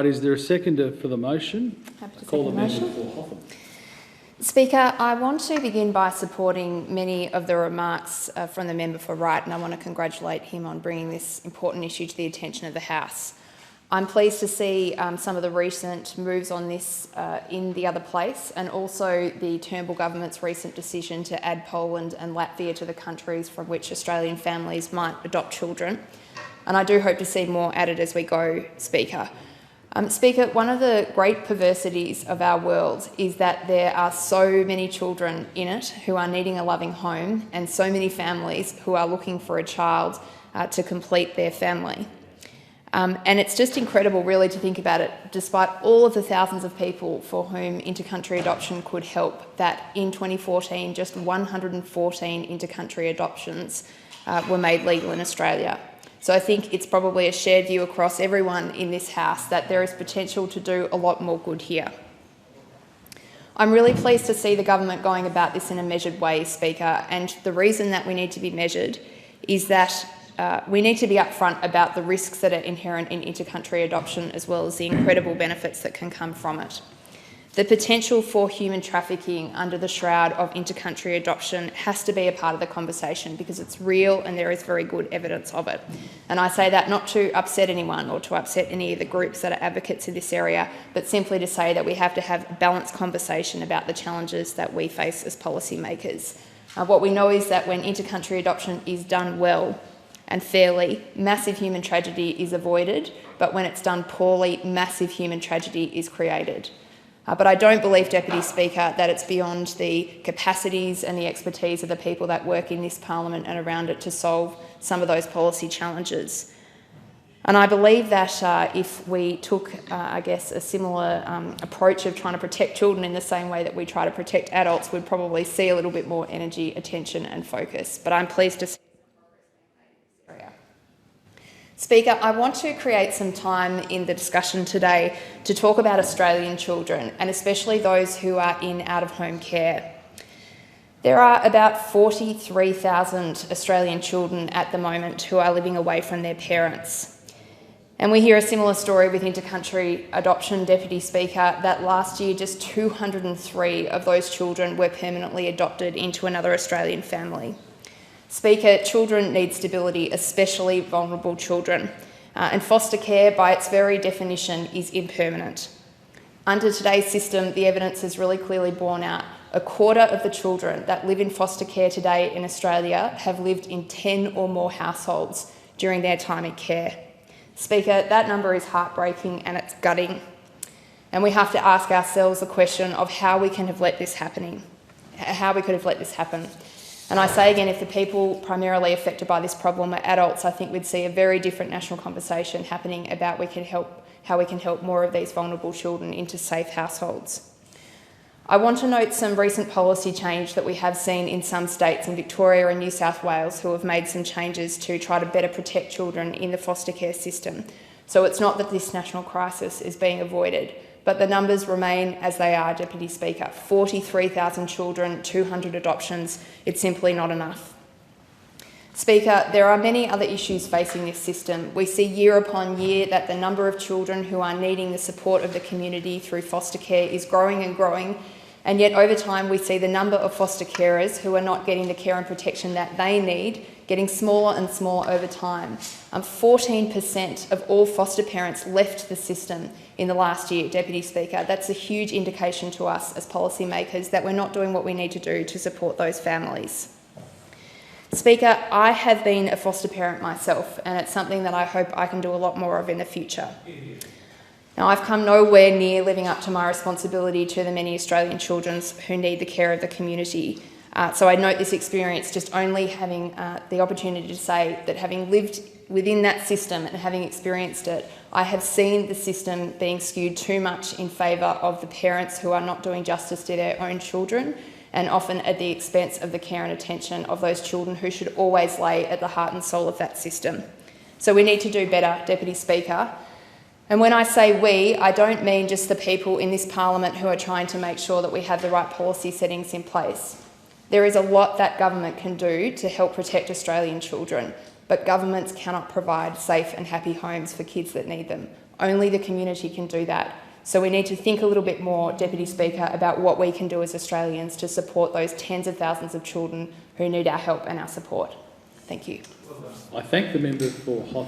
Is there a seconder for the motion? Happy to Call second the motion. for Hotham. Speaker, I want to begin by supporting many of the remarks from the member for Wright, and I want to congratulate him on bringing this important issue to the attention of the House. I'm pleased to see some of the recent moves on this in the other place, and also the Turnbull government's recent decision to add Poland and Latvia to the countries from which Australian families might adopt children. And I do hope to see more added as we go, Speaker. Speaker, one of the great perversities of our world is that there are so many children in it who are needing a loving home, and so many families who are looking for a child to complete their family. And it's just incredible really to think about it, despite all of the thousands of people for whom intercountry adoption could help, that in 2014 just 114 intercountry adoptions were made legal in Australia. So I think it's probably a shared view across everyone in this House that there is potential to do a lot more good here. I'm really pleased to see the government going about this in a measured way, Speaker, and the reason that we need to be measured is that we need to be upfront about the risks that are inherent in intercountry adoption, as well as the incredible benefits that can come from it. The potential for human trafficking under the shroud of intercountry adoption has to be a part of the conversation because it's real and there is very good evidence of it. And I say that not to upset anyone or to upset any of the groups that are advocates in this area, but simply to say that we have to have a balanced conversation about the challenges that we face as policymakers. What we know is that when intercountry adoption is done well and fairly, massive human tragedy is avoided, but when it's done poorly, massive human tragedy is created. But I don't believe, Deputy Speaker, that it's beyond the capacities and the expertise of the people that work in this parliament and around it to solve some of those policy challenges. And I believe that if we took, I guess, a similar approach of trying to protect children in the same way that we try to protect adults, we'd probably see a little bit more energy, attention and focus. But I'm pleased to see this area. Speaker, I want to create some time in the discussion today to talk about Australian children, and especially those who are in out-of-home care. There are about 43,000 Australian children at the moment who are living away from their parents. And we hear a similar story with intercountry adoption, Deputy Speaker, that last year just 203 of those children were permanently adopted into another Australian family. Speaker, children need stability, especially vulnerable children, and foster care, by its very definition, is impermanent. Under today's system, the evidence is really clearly borne out. A quarter of the children that live in foster care today in Australia have lived in 10 or more households during their time in care. Speaker, that number is heartbreaking and it's gutting. And we have to ask ourselves the question of how we could have let this happen. And I say again, if the people primarily affected by this problem are adults, I think we'd see a very different national conversation happening about how we can help more of these vulnerable children into safe households. I want to note some recent policy change that we have seen in some states in Victoria and New South Wales who have made some changes to try to better protect children in the foster care system. So it's not that this national crisis is being avoided, but the numbers remain as they are, Deputy Speaker. 43,000 children, 200 adoptions. It's simply not enough. Speaker, there are many other issues facing this system. We see year upon year that the number of children who are needing the support of the community through foster care is growing and growing, and yet over time we see the number of foster carers who are not getting the care and protection that they need getting smaller and smaller over time. 14% of all foster parents left the system in the last year, Deputy Speaker. That's a huge indication to us as policymakers that we're not doing what we need to do to support those families. Speaker, I have been a foster parent myself, and it's something that I hope I can do a lot more of in the future. Now, I've come nowhere near living up to my responsibility to the many Australian children who need the care of the community. So I note this experience just only having the opportunity to say that having lived within that system and having experienced it, I have seen the system being skewed too much in favour of the parents who are not doing justice to their own children, and often at the expense of the care and attention of those children who should always lay at the heart and soul of that system. So we need to do better, Deputy Speaker. And when I say we, I don't mean just the people in this parliament who are trying to make sure that we have the right policy settings in place. There is a lot that government can do to help protect Australian children, but governments cannot provide safe and happy homes for kids that need them. Only the community can do that. So we need to think a little bit more, Deputy Speaker, about what we can do as Australians to support those tens of thousands of children who need our help and our support. Thank you. I thank the member for Hawthorne.